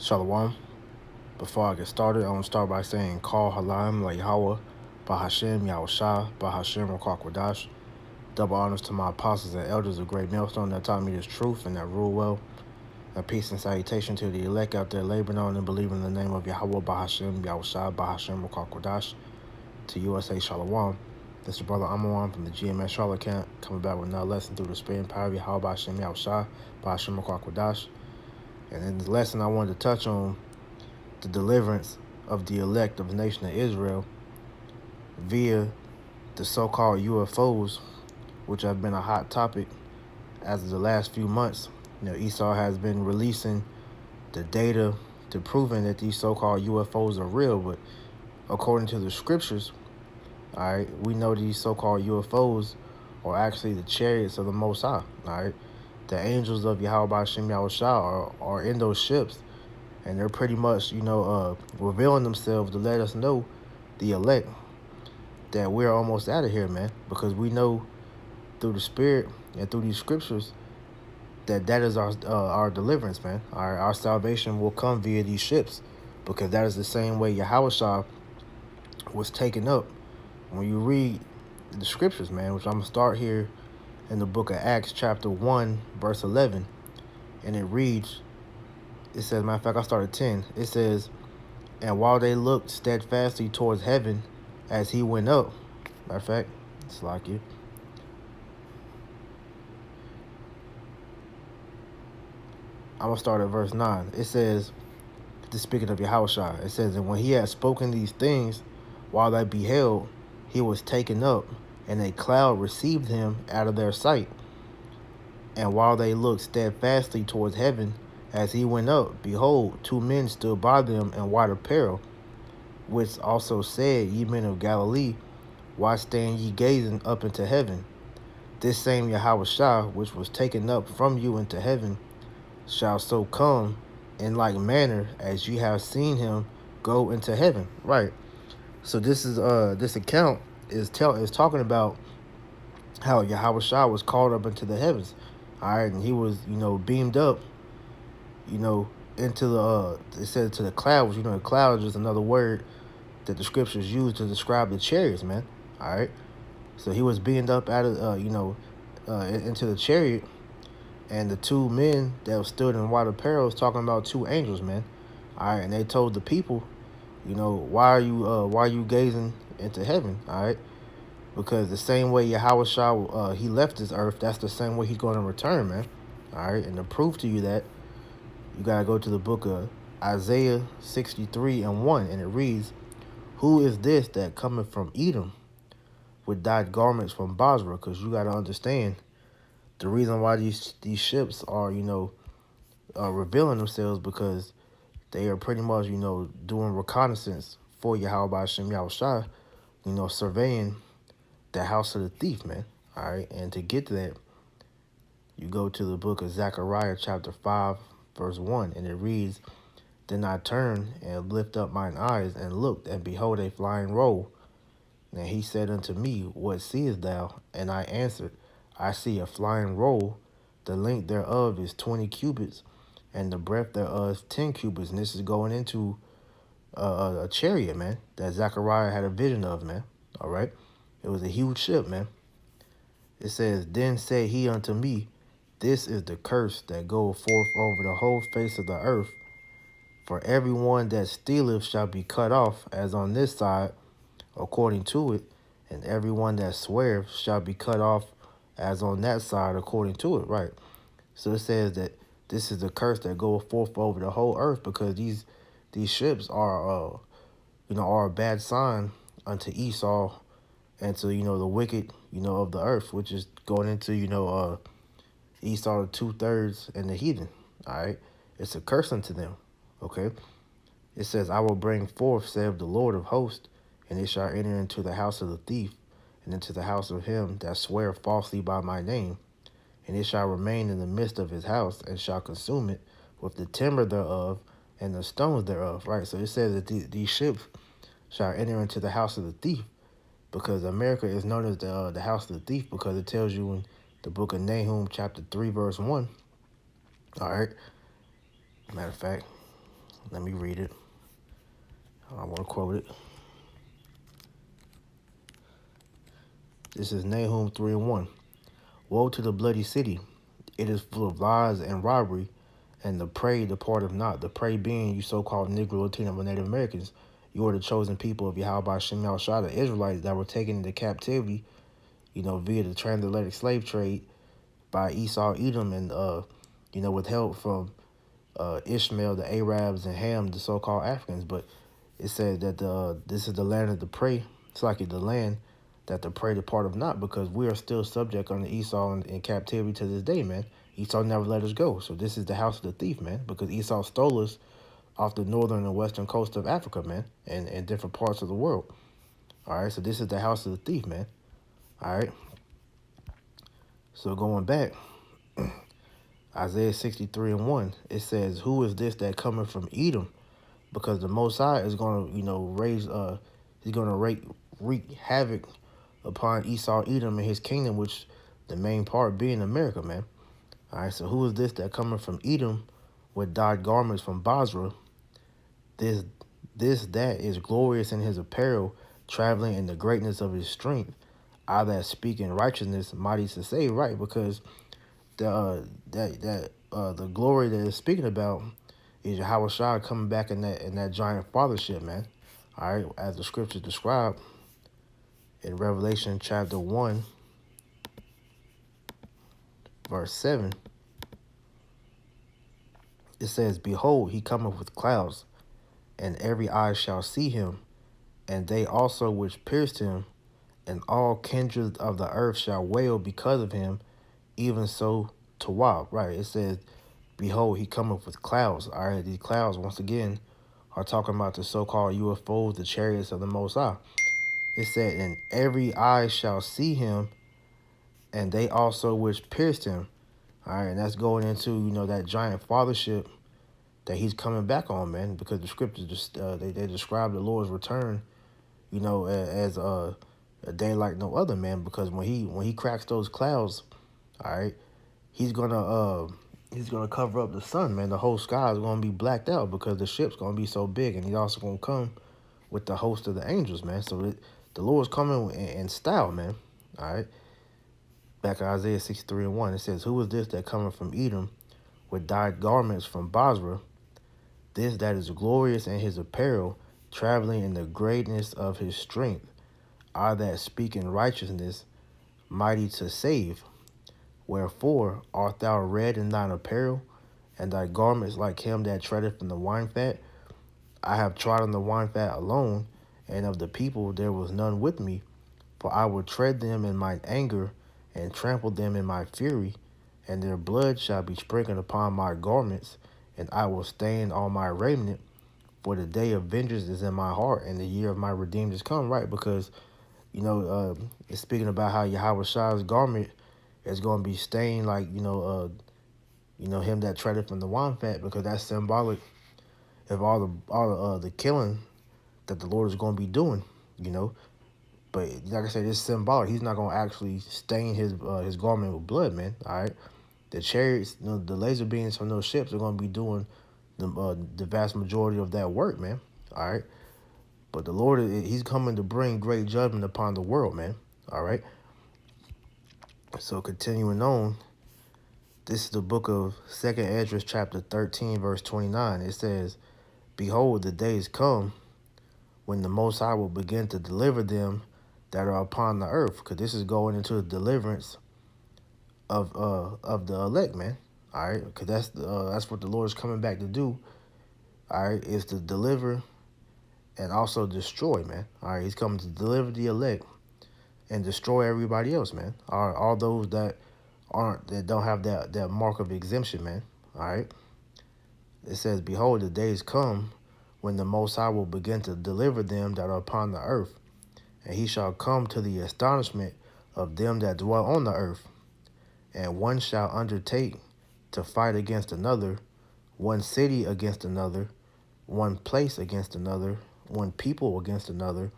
Shalom. Before I get started, I want to start by saying Call Halam La Yahweh, Bahashem Yahushua, Bahashem Rakwadash. Double honors to my apostles and elders of Great Millstone that taught me this truth and that rule well. And peace and salutation to the elect out there laboring on and believing in the name of Yahweh, Bahashem Yahushua, Bahashem Rakwadash. To USA Shalom. This is your brother Amawan from the GMS Charlotte camp, coming back with another lesson through the spirit and power of Yahweh, Bahashem Yahushua, Bahashem Rakwadash. And in this lesson, I wanted to touch on the deliverance of the elect of the nation of Israel via the so-called UFOs, which have been a hot topic as of the last few months. Esau has been releasing the data to proving that these so-called UFOs are real, but according to the scriptures, all right, we know these so-called UFOs are actually the chariots of the Most High. All right, the angels of Yahweh Hashem Yahushua are in those ships, and they're pretty much, revealing themselves to let us know, the elect, that we're almost out of here, man. Because we know through the Spirit and through these scriptures that is our deliverance, man. Our salvation will come via these ships, because that is the same way Yahushua was taken up. When you read the scriptures, man, which I'm going to start here in the book of Acts, chapter 1, verse 11, and it reads, it says, matter of fact, I started 10. It says, and while they looked steadfastly towards heaven as he went up, matter of fact, it's like it. I'm going to start at verse 9. It says, this speaking of Yahushua, it says, and when he had spoken these things, while they beheld, he was taken up, and a cloud received him out of their sight. And while they looked steadfastly towards heaven as he went up, behold, two men stood by them in white apparel, which also said, ye men of Galilee, why stand ye gazing up into heaven? This same Yahushua, which was taken up from you into heaven, shall so come in like manner as ye have seen him go into heaven. Right. So this is this account is talking about how Yahushua was called up into the heavens. All right, and he was, beamed up, into the it said to the clouds. The cloud is just another word that the scriptures use to describe the chariots, man. All right. So he was beamed up out of into the chariot, and the two men that stood in white apparel was talking about two angels, man. All right, and they told the people, why are you gazing into heaven? All right, because the same way Yahushua he left this earth, that's the same way he's going to return, man. All right, and to prove to you that, you gotta go to the book of Isaiah 63:1, and it reads, who is this that cometh from Edom with dyed garments from Basra? Because you got to understand the reason why these ships are, revealing themselves, because they are pretty much, doing reconnaissance for Yahweh Hashem Yahushua, surveying the house of the thief, man. All right. And to get to that, you go to the book of Zechariah, chapter 5, verse 1, and it reads, then I turned and lift up mine eyes and looked, and behold, a flying roll. And he said unto me, what seest thou? And I answered, I see a flying roll. The length thereof is 20 cubits, and the breadth thereof 10 cubits. And this is going into a chariot, man, that Zechariah had a vision of, man. All right. It was a huge ship, man. It says, then said he unto me, this is the curse that goeth forth over the whole face of the earth. For everyone that stealeth shall be cut off, as on this side, according to it, and everyone that sweareth shall be cut off, as on that side, according to it. Right. So it says that this is the curse that goeth forth over the whole earth, because these ships are are a bad sign unto Esau and to the wicked of the earth, which is going into Esau, the 2/3, and the heathen. All right, it's a curse unto them. Okay, it says, I will bring forth, saith the Lord of hosts, and it shall enter into the house of the thief, and into the house of him that sweareth falsely by my name, and it shall remain in the midst of his house, and shall consume it with the timber thereof and the stones thereof. Right. So it says that these ships shall enter into the house of the thief, because America is known as the house of the thief, because it tells you in the book of Nahum, chapter 3, verse 1. All right. Matter of fact, Let me read it. I want to quote it. This is Nahum 3:1. Woe to the bloody city! It is full of lies and robbery, and the prey departeth not. The prey being you so-called Negro, Latino, and Native Americans. You are the chosen people of Yahweh Shem Shah, the Israelites that were taken into captivity, via the transatlantic slave trade by Esau, Edom, and with help from Ishmael, the Arabs, and Ham, the so-called Africans. But it said that this is the land of the prey. It's like the land that the prey depart of not, because we are still subject under Esau in captivity to this day, man. Esau never let us go. So this is the house of the thief, man, because Esau stole us off the northern and western coast of Africa, man, and different parts of the world. All right, so this is the house of the thief, man. All right. So going back, Isaiah 63:1, it says, "Who is this that cometh from Edom? Because the Most High is going to, he's going to wreak havoc upon Esau, Edom, and his kingdom, which the main part being America, man." All right, so who is this that coming from Edom with dyed garments from Basra? This, that is glorious in his apparel, traveling in the greatness of his strength. I that speak in righteousness, mighty to save, right? Because the glory that it's speaking about is Yahweh Shah coming back in that giant fathership, man. All right, as the scriptures describe in Revelation chapter 1, verse 7, it says, "Behold, he cometh with clouds, and every eye shall see him, and they also which pierced him, and all kindreds of the earth shall wail because of him, even so to Wab." Right, it says, "Behold, he cometh with clouds." All right, these clouds, once again, are talking about the so-called UFOs, the chariots of the Most High. It said, "And every eye shall see him, and they also which pierced him." All right, and that's going into, that giant fathership that he's coming back on, man, because the scriptures just they describe the Lord's return, as a day like no other, man, because when he cracks those clouds, all right, he's gonna cover up the sun, man. The whole sky is gonna be blacked out because the ship's gonna be so big, and he's also gonna come with the host of the angels, man. So the Lord's coming in style, man. All right. Back in Isaiah 63:1, it says, "Who is this that cometh from Edom with dyed garments from Basra? This that is glorious in his apparel, traveling in the greatness of his strength. I that speak in righteousness, mighty to save. Wherefore art thou red in thine apparel, and thy garments like him that treadeth in the wine fat? I have trodden the wine fat alone, and of the people there was none with me. For I will tread them in mine anger, and trample them in my fury, and their blood shall be sprinkled upon my garments, and I will stain all my raiment. For the day of vengeance is in my heart, and the year of my redeemed is come." Right, because it's speaking about how Yahweh Shah's garment is going to be stained like him that treadeth from the wine fat, because that's symbolic of all the killing that the Lord is going to be doing, But like I said, it's symbolic. He's not gonna actually stain his garment with blood, man. All right. The chariots, the laser beams from those ships are gonna be doing the vast majority of that work, man. All right. But the Lord, he's coming to bring great judgment upon the world, man. All right. So continuing on, this is the book of 2nd Esdras, chapter 13, verse 29. It says, "Behold, the days come when the Most High will begin to deliver them that are upon the earth," because this is going into the deliverance of the elect, man. All right, because that's what the Lord is coming back to do. All right, is to deliver and also destroy, man. All right, he's coming to deliver the elect and destroy everybody else, man. All those that don't have that mark of exemption, man. All right. It says, "Behold, the days come when the Most High will begin to deliver them that are upon the earth, and he shall come to the astonishment of them that dwell on the earth. And one shall undertake to fight against another, one city against another, one place against another, one people against another,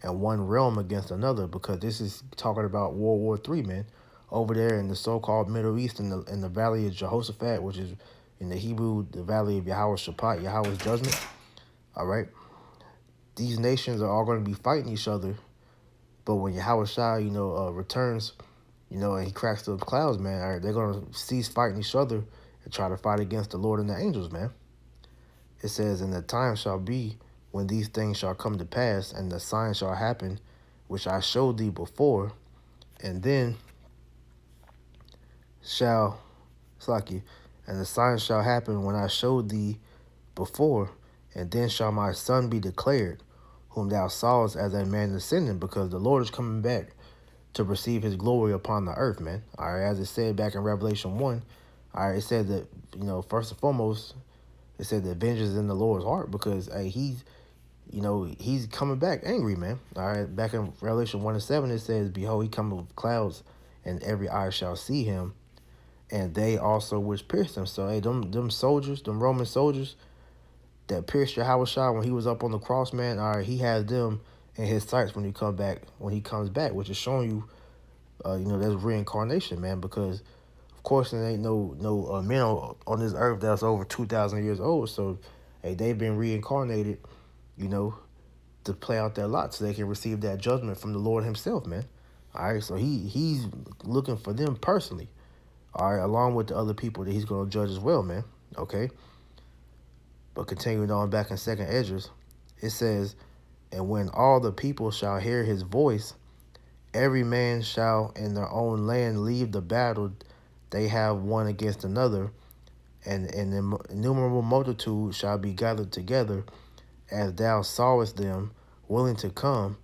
and one realm against another," because this is talking about World War III, man. Over there in the so-called Middle East, in the valley of Jehoshaphat, which is In the Hebrew, the valley of Yahweh Shaphat, Yahweh's judgment. All right. These nations are all going to be fighting each other. But when Yahweh Shai, returns, and he cracks the clouds, man, all right, they're going to cease fighting each other and try to fight against the Lord and the angels, man. It says, and the time shall be when these things shall come to pass, and the sign shall happen, which I showed thee before, and then shall, Slaki, and the sign shall happen when I showed thee before, and then shall my son be declared, whom thou sawest as a man ascending, because the Lord is coming back to receive his glory upon the earth, man. All right, as it said back in Revelation 1, all right, it said that, first and foremost, it said that vengeance is in the Lord's heart, because hey, he's coming back angry, man. All right, back in Revelation 1 and 7, it says, behold, he cometh with clouds, and every eye shall see him, and they also which pierced him. So hey, them soldiers, them Roman soldiers that pierced Yahushua when he was up on the cross, man, all right, he has them in his sights when he comes back, which is showing you, there's reincarnation, man, because of course there ain't no men on this earth that's over 2,000 years old. So hey, they've been reincarnated, to play out their lot so they can receive that judgment from the Lord himself, man. All right, so he's looking for them personally, all right, along with the other people that he's going to judge as well, man. Okay. But continuing on back in 2nd Esdras, it says, and when all the people shall hear his voice, every man shall in their own land leave the battle they have one against another, and an innumerable multitude shall be gathered together, as thou sawest them, willing to come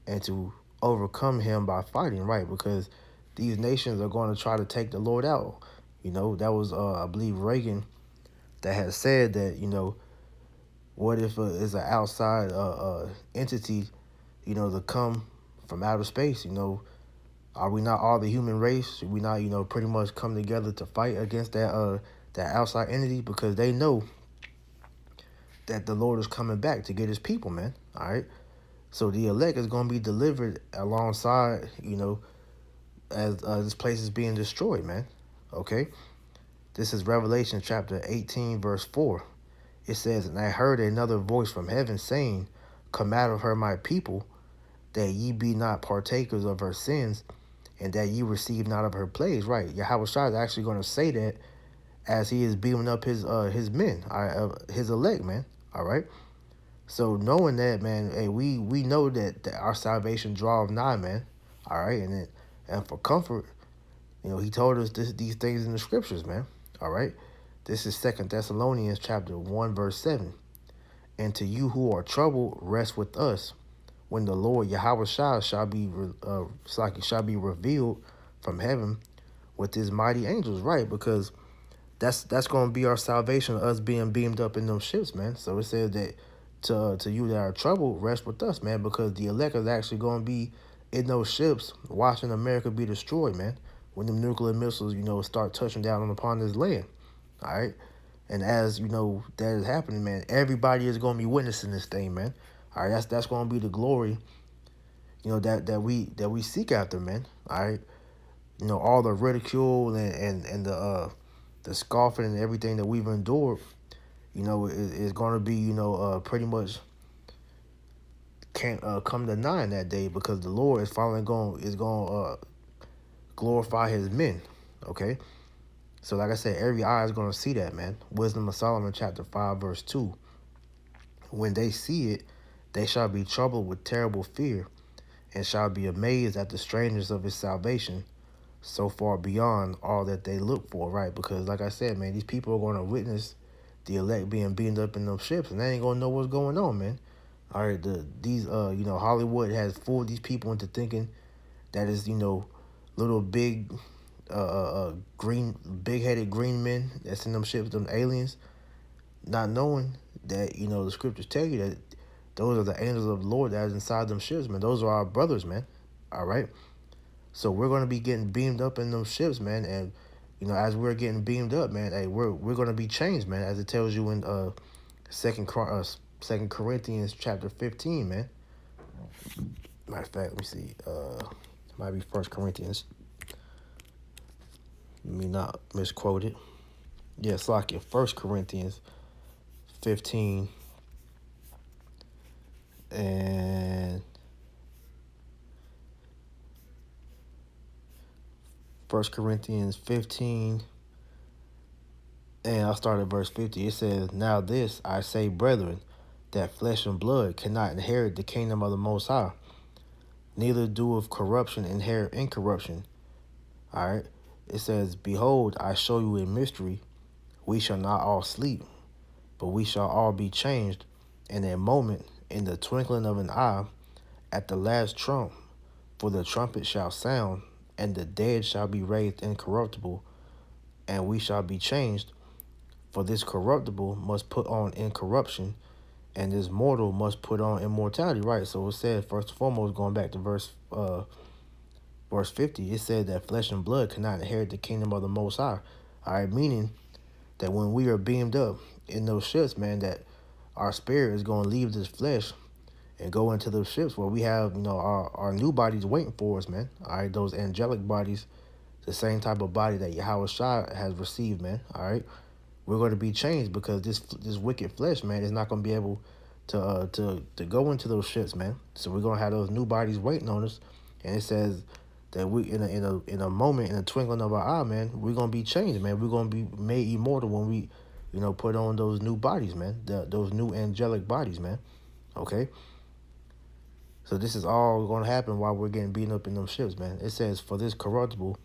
and to overcome him by fighting, right? Because these nations are going to try to take the Lord out. That was, I believe, Reagan that had said that, what if it's an outside entity, to come from outer space? Are we not all the human race? Should we not, pretty much come together to fight against that outside entity? Because they know that the Lord is coming back to get his people, man. All right. So the elect is going to be delivered alongside, as this place is being destroyed, man. Okay. This is Revelation chapter 18, verse 4. It says, and I heard another voice from heaven saying, come out of her, my people, that ye be not partakers of her sins, and that ye receive not of her plagues. Right. Yahweh Shai is actually going to say that as he is beaming up his men, his elect, man. All right. So knowing that, man, hey, we know that our salvation draweth nigh, man. All right. And for comfort, he told us these things in the scriptures, man. All right. This is 2 Thessalonians chapter 1, verse 7. And to you who are troubled, rest with us, when the Lord Yahweh shall be revealed from heaven with his mighty angels, right? Because that's going to be our salvation, us being beamed up in those ships, man. So it says that to you that are troubled, rest with us, man, because the elect is actually going to be in those ships watching America be destroyed, man, when the nuclear missiles, start touching down upon this land. All right. And as that is happening, man, everybody is going to be witnessing this thing, man. All right, that's going to be the glory, that we seek after, man. All right, all the ridicule and the scoffing and everything that we've endured, is going to be, pretty much can't come to nigh in that day, because the Lord is finally going to glorify his men. Okay. So like I said, every eye is going to see that, man. Wisdom of Solomon chapter 5, verse 2. When they see it, they shall be troubled with terrible fear, and shall be amazed at the strangeness of his salvation, so far beyond all that they look for, right? Because like I said, man, these people are going to witness the elect being beamed up in those ships, and they ain't going to know what's going on, man. All right, Hollywood has fooled these people into thinking that is, little big big-headed green men that's in them ships, them aliens, not knowing that, the scriptures tell you that those are the angels of the Lord that is inside them ships, man. Those are our brothers, man. All right. So we're going to be getting beamed up in those ships, man. And, as we're getting beamed up, man, hey, we're going to be changed, man, as it tells you in Second Corinthians chapter 15, man. Matter of fact, let me see. It might be First Corinthians. Let me not misquote it. Yeah, it's like in 1 Corinthians 15 and 1 Corinthians 15, and I'll start at verse 50. It says, "Now this I say, brethren, that flesh and blood cannot inherit the kingdom of the Most High, neither do of corruption inherit incorruption." All right. It says, "Behold, I show you a mystery. We shall not all sleep, but we shall all be changed in a moment, in the twinkling of an eye, at the last trump. For the trumpet shall sound, and the dead shall be raised incorruptible, and we shall be changed. For this corruptible must put on incorruption, and this mortal must put on immortality." Right. So it said, first and foremost, going back to verse 50, it said that flesh and blood cannot inherit the kingdom of the Most High. All right, meaning that when we are beamed up in those ships, man, that our spirit is going to leave this flesh and go into those ships where we have, our new bodies waiting for us, man. All right, those angelic bodies, the same type of body that Yahweh Shai has received, man. All right, we're going to be changed because this wicked flesh, man, is not going to be able to go into those ships, man. So we're going to have those new bodies waiting on us, and it says that we in a moment, in a twinkling of our eye, man, we're gonna be changed, man. We're gonna be made immortal when we, put on those new bodies, man. Those new angelic bodies, man. Okay. So this is all gonna happen while we're getting beaten up in them ships, man. It says, "For this corruptible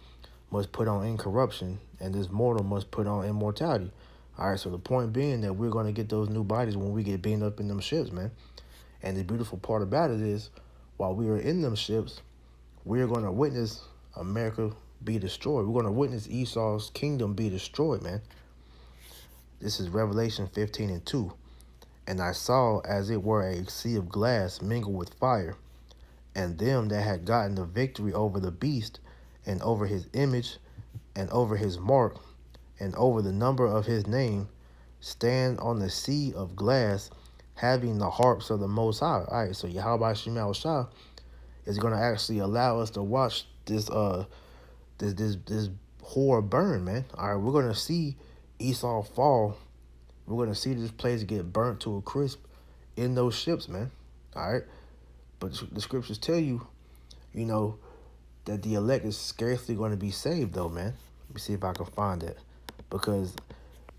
must put on incorruption, and this mortal must put on immortality." All right. So the point being that we're gonna get those new bodies when we get beaten up in them ships, man. And the beautiful part about it is, while we are in them ships, we're going to witness America be destroyed. We're going to witness Esau's kingdom be destroyed, man. This is Revelation 15 and 2. "And I saw as it were a sea of glass mingled with fire, and them that had gotten the victory over the beast, and over his image, and over his mark, and over the number of his name, stand on the sea of glass, having the harps of the Most High." All right, so Yahweh Shema Shah is going to actually allow us to watch this whore burn, man. All right, we're gonna see Esau fall. We're gonna see this place get burnt to a crisp in those ships, man. All right, but the scriptures tell you, you know, that the elect is scarcely going to be saved, though, man. Let me see if I can find it, because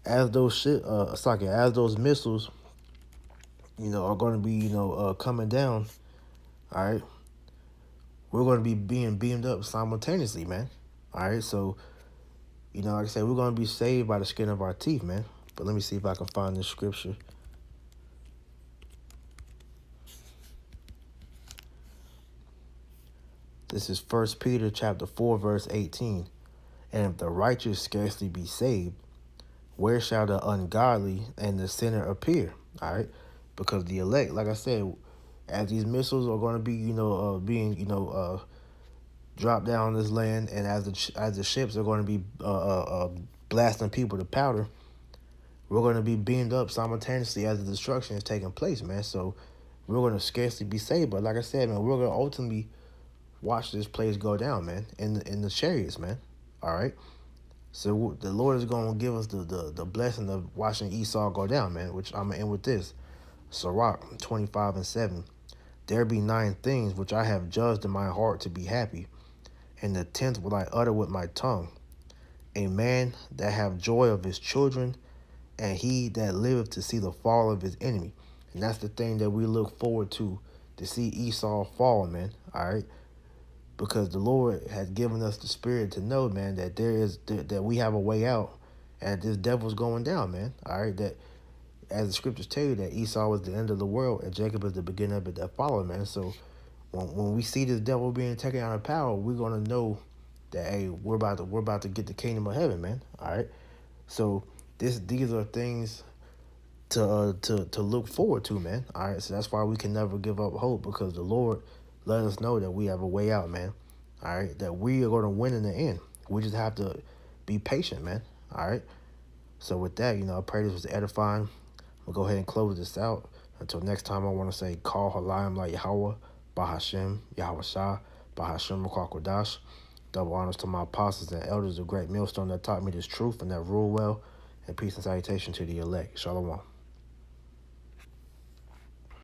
as those as those missiles, are going to be, coming down. All right, we're going to be being beamed up simultaneously, man. All right, so like I said, we're going to be saved by the skin of our teeth, man. But let me see if I can find this scripture. This is 1 Peter chapter 4, verse 18. "And if the righteous scarcely be saved, where shall the ungodly and the sinner appear?" All right, because the elect, like I said, as these missiles are going to be, being, dropped down on this land, and as the ships are going to be blasting people to powder, we're going to be beamed up simultaneously as the destruction is taking place, man. So we're going to scarcely be saved, but like I said, man, we're going to ultimately watch this place go down, man, in the chariots, man. All right. So the Lord is going to give us the blessing of watching Esau go down, man, which I'm going to end with this. Sirach 25 and 7. "There be 9 things which I have judged in my heart to be happy, and the 10th will I utter with my tongue. A man that have joy of his children, and he that liveth to see the fall of his enemy." And that's the thing that we look forward to see Esau fall, man. All right. Because the Lord has given us the spirit to know, man, that that we have a way out, and this devil's going down, man. All right, that as the scriptures tell you, that Esau was the end of the world and Jacob is the beginning of it that followed, man. So when we see this devil being taken out of power, we're gonna know that, hey, we're about to get the kingdom of heaven, man. All right. So these are things to look forward to, man. All right, so that's why we can never give up hope, because the Lord let us know that we have a way out, man. All right, that we are going to win in the end. We just have to be patient, man. All right. So with that, I pray this was edifying. We'll go ahead and close this out. Until next time, I want to say, Call Halayim La Yahweh, Bahashem, Yahweh Shah, Bahashem Kodash. Double honors to my apostles and elders, the great millstone that taught me this truth and that rule well. And peace and salutation to the elect. Shalom.